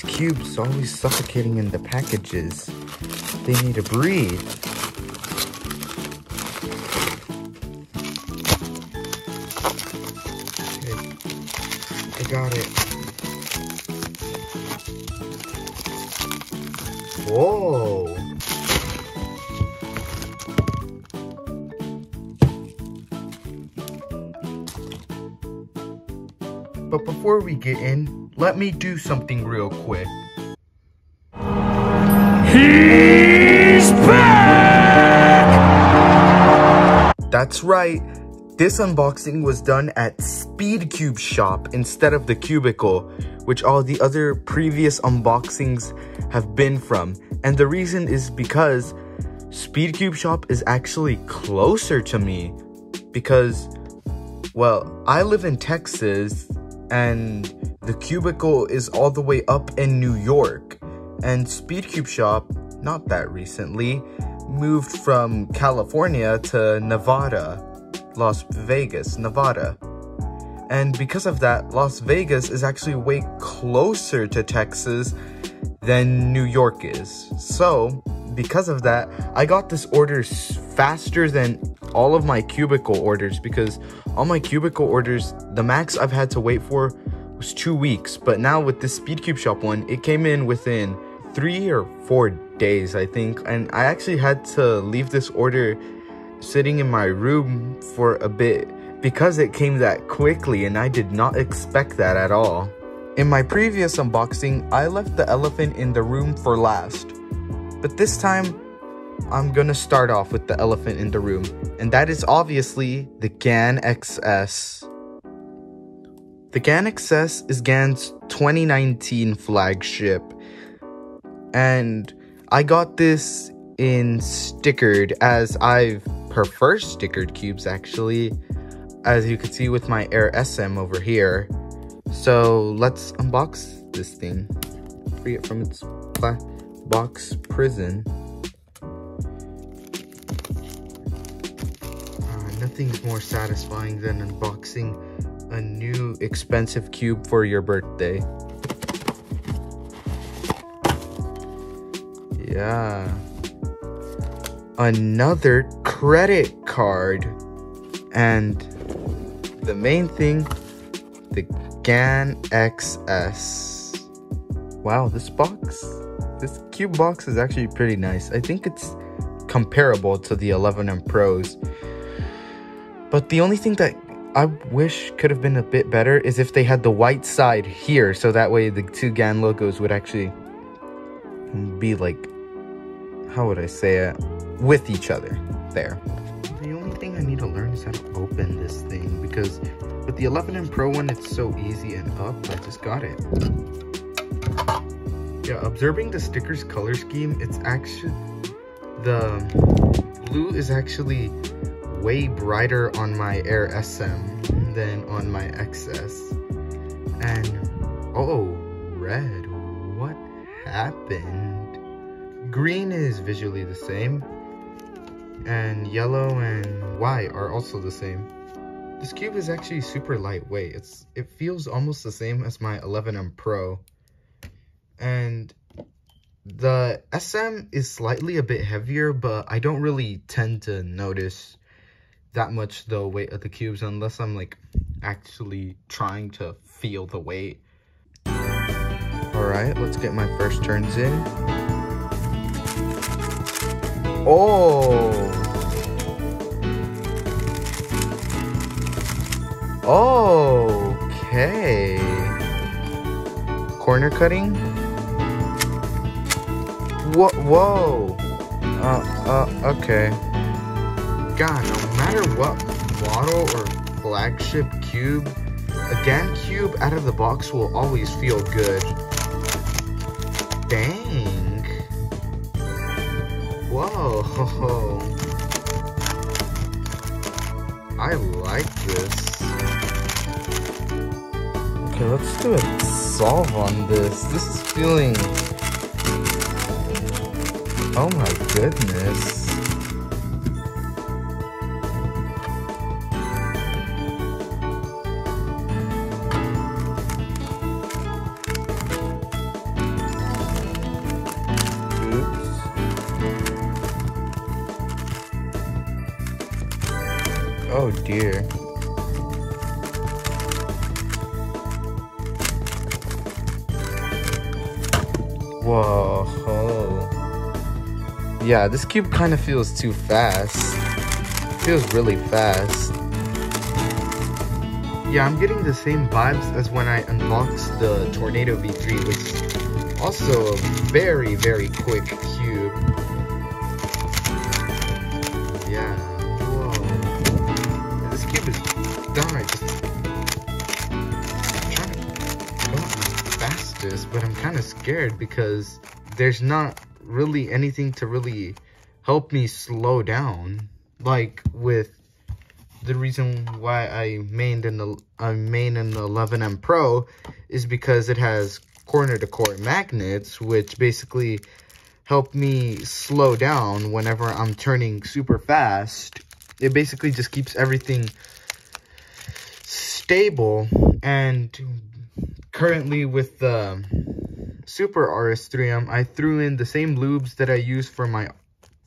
cubes always suffocating in the packages. They need to breathe. Okay, I got it. Whoa! But before we get in, let me do something real quick. He's back! That's right. This unboxing was done at SPEEDCUBESHOP instead of the Cubicle, which all the other previous unboxings have been from. And the reason is because SPEEDCUBESHOP is actually closer to me. Because, well, I live in Texas and the Cubicle is all the way up in New York. And SPEEDCUBESHOP, not that recently, moved from California to Nevada. Las Vegas, Nevada. And because of that, Las Vegas is actually way closer to Texas than New York is. So, because of that, I got this order faster than all of my Cubicle orders, because all my Cubicle orders, the max I've had to wait for was 2 weeks. But now with this SPEEDCUBESHOP one, it came in within 3 or 4 days, I think. And I actually had to leave this order sitting in my room for a bit because it came that quickly, and I did not expect that at all. In my previous unboxing, I left the elephant in the room for last. But this time, I'm gonna start off with the elephant in the room. And that is obviously the Gan XS. The Gan XS is Gan's 2019 flagship. And I got this in stickered, as I prefer stickered cubes actually, as you can see with my Air SM over here. So let's unbox this thing, free it from its box prison. Nothing's more satisfying than unboxing a new expensive cube for your birthday. Yeah. Another credit card. And the main thing, the Gan XS. Wow, this cube box is actually pretty nice. I think it's comparable to the 11M Pros. But the only thing that I wish could have been a bit better is if they had the white side here, so that way the two Gan logos would actually be like, how would I say it, with each other there. The only thing I need to learn is how to open this thing, because with the 11M Pro one, it's so easy and up. I just got it. Yeah, observing the sticker's color scheme, it's actually, the blue is actually way brighter on my Air SM than on my XS. And, oh, red, what happened? Green is visually the same, and yellow and white are also the same. This cube is actually super lightweight. It feels almost the same as my 11M Pro. And the SM is slightly a bit heavier, but I don't really tend to notice that much the weight of the cubes unless I'm like actually trying to feel the weight. Alright, let's get my first turns in. Oh! Okay. Corner cutting? Whoa! Okay. God, no matter what model or flagship cube, a Gan Cube out of the box will always feel good. Dang. Whoa. I like this. Okay, let's do a solve on this. This is feeling... oh my goodness. Oh dear. Whoa. Yeah, this cube kind of feels too fast. It feels really fast. Yeah, I'm getting the same vibes as when I unboxed the Tornado V3, which is also a very, very quick cube. Yeah, whoa. This cube is downright just trying to go at my fastest, but I'm kind of scared because there's not really anything to really help me slow down. Like with the reason why I mained an 11M Pro is because it has corner-to-core magnets, which basically help me slow down whenever I'm turning super fast. It basically just keeps everything stable. And currently with the Super RS3M, I threw in the same lubes that I used for my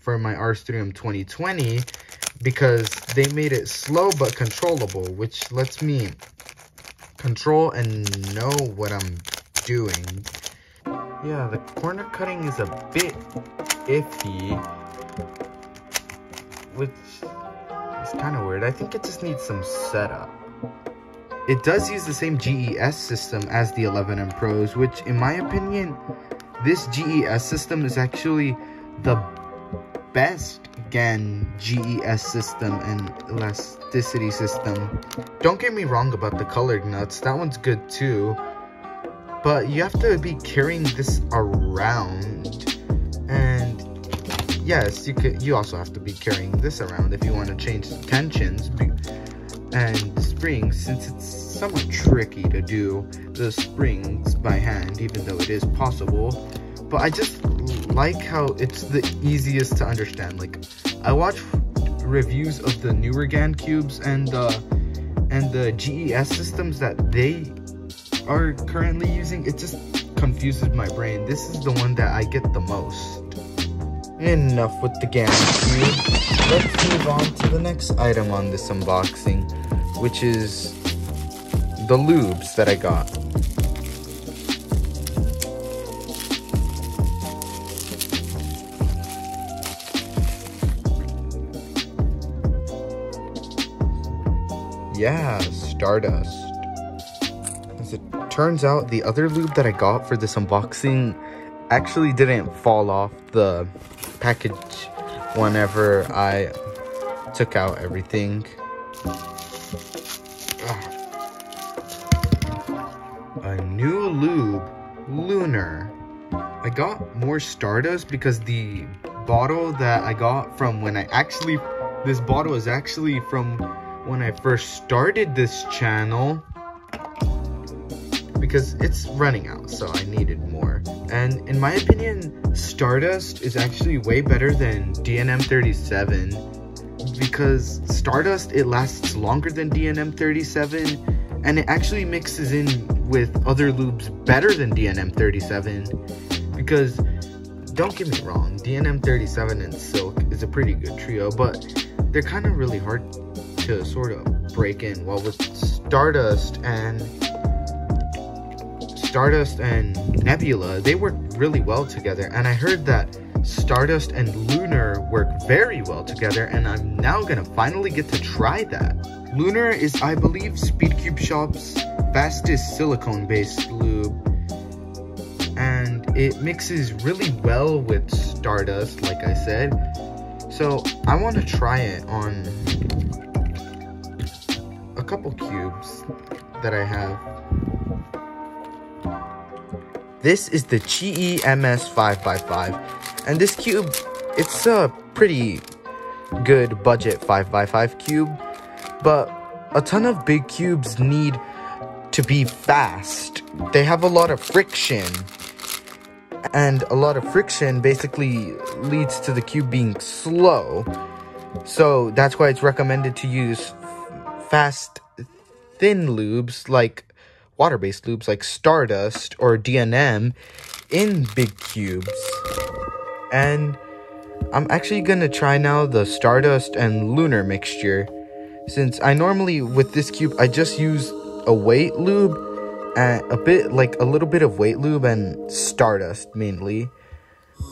RS3M 2020 because they made it slow but controllable, which lets me control and know what I'm doing. Yeah, the corner cutting is a bit iffy, which is kind of weird. I think it just needs some setup. It does use the same GES system as the 11M Pros, which in my opinion, this GES system is actually the best Gan GES system and elasticity system. Don't get me wrong about the colored nuts, that one's good too. But you have to be carrying this around. And yes, you also have to be carrying this around if you want to change the tensions and springs, since it's somewhat tricky to do the springs by hand, even though it is possible. But I just like how it's the easiest to understand. Like, I watch reviews of the newer Gan Cubes and the GES systems that they are currently using. It just confuses my brain. This is the one that I get the most. Enough with the Gan Cube. Let's move on to the next item on this unboxing, which is the lubes that I got. Yeah, Stardust. As it turns out, the other lube that I got for this unboxing actually didn't fall off the package whenever I took out everything. A new lube, Lunar. I got more Stardust because the bottle that I got from when this bottle is actually from when I first started this channel, because it's running out, so I needed more. And in my opinion, Stardust is actually way better than DNM37, because Stardust, it lasts longer than DNM37, and it actually mixes in with other lubes better than DNM37. Because don't get me wrong, DNM37 and Silk is a pretty good trio, but they're kind of really hard to sort of break in. While with Stardust and Nebula, they work really well together, and I heard that Stardust and Lunar work very well together, and I'm now gonna finally get to try that. Lunar is, I believe, SPEEDCUBESHOP's fastest silicone-based lube, and it mixes really well with Stardust, like I said. So I want to try it on a couple cubes that I have. This is the Chi MS 5x5, and this cube, it's a pretty good budget 5x5 cube, but a ton of big cubes need to be fast. They have a lot of friction, and a lot of friction basically leads to the cube being slow. So that's why it's recommended to use fast, thin lubes, like water-based lubes like Stardust or DNM in big cubes. And I'm actually gonna try now the Stardust and Lunar mixture since I normally, with this cube, I just use a weight lube, and a little bit of weight lube and Stardust mainly,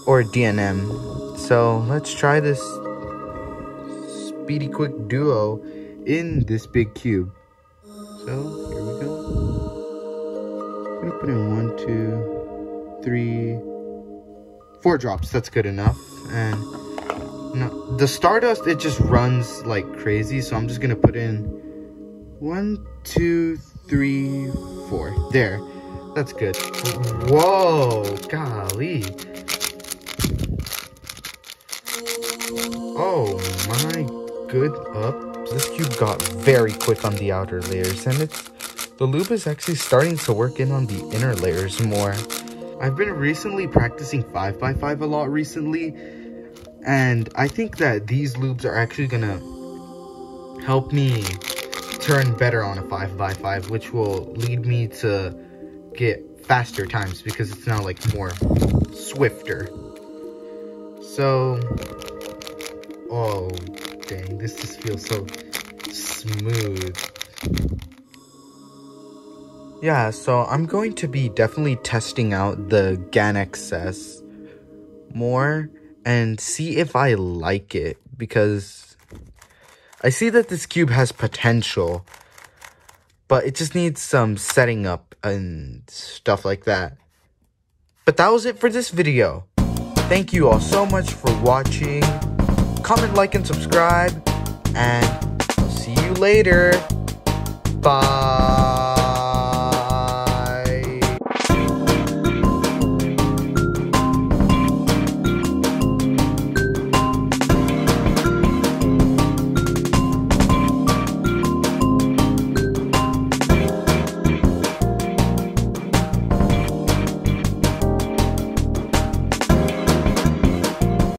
or DNM. So let's try this Speedy Quick Duo in this big cube. So here we go. I'm gonna put in 1, 2, 3, 4 drops. That's good enough. And no, the Stardust, it just runs like crazy, so I'm just gonna put in 1, 2, 3, 4. There, that's good. Whoa, golly. Oh my good up. This cube got very quick on the outer layers, and the lube is actually starting to work in on the inner layers more. I've been recently practicing 5x5 a lot recently, and I think that these lubes are actually gonna help me turn better on a 5x5, which will lead me to get faster times because it's now like more swifter. So, oh dang, this just feels so smooth. Yeah, so I'm going to be definitely testing out the Gan XS more and see if I like it, because I see that this cube has potential, but it just needs some setting up and stuff like that. But that was it for this video. Thank you all so much for watching. Comment, like, and subscribe, and I'll see you later. Bye.